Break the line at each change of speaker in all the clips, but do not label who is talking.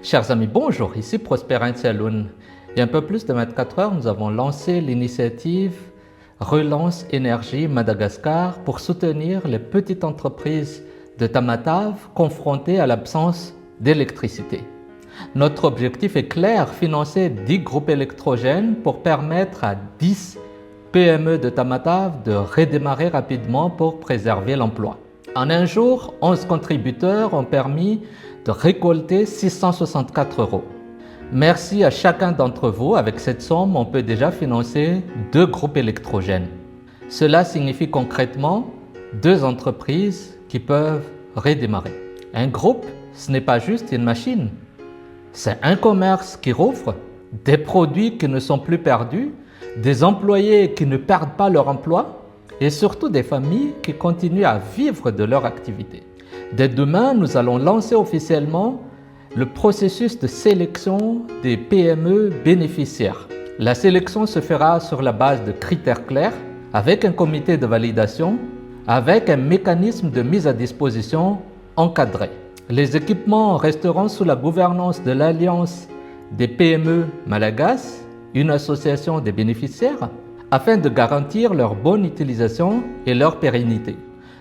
Chers amis, bonjour, ici Prosper Saloon. Il y a un peu plus de 24 heures, nous avons lancé l'initiative Relance Énergie Madagascar pour soutenir les petites entreprises de Tamatave confrontées à l'absence d'électricité. Notre objectif est clair, financer 10 groupes électrogènes pour permettre à 10 PME de Tamatave de redémarrer rapidement pour préserver l'emploi. En un jour, 11 contributeurs ont permis de récolter 664 €. Merci à chacun d'entre vous. Avec cette somme, on peut déjà financer 2 groupes électrogènes. Cela signifie concrètement 2 entreprises qui peuvent redémarrer. Un groupe, ce n'est pas juste une machine. C'est un commerce qui rouvre, des produits qui ne sont plus perdus, des employés qui ne perdent pas leur emploi et surtout des familles qui continuent à vivre de leur activité. Dès demain, nous allons lancer officiellement le processus de sélection des PME bénéficiaires. La sélection se fera sur la base de critères clairs, avec un comité de validation, avec un mécanisme de mise à disposition encadré. Les équipements resteront sous la gouvernance de l'Alliance des PME Malagasy, une association des bénéficiaires, afin de garantir leur bonne utilisation et leur pérennité.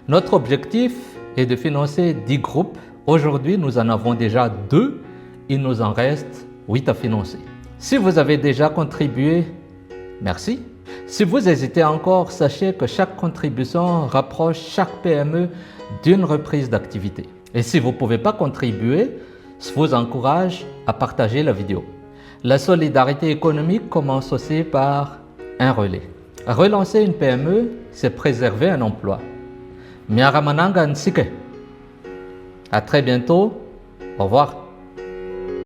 Notre objectif est de financer 10 groupes. Aujourd'hui, nous en avons déjà 2. Il nous en reste 8 à financer. Si vous avez déjà contribué, merci. Si vous hésitez encore, sachez que chaque contribution rapproche chaque PME d'une reprise d'activité. Et si vous ne pouvez pas contribuer, je vous encourage à partager la vidéo. La solidarité économique commence aussi par un relais. Relancer une PME, c'est préserver un emploi. Miaramananga Nsike. À très bientôt. Au revoir.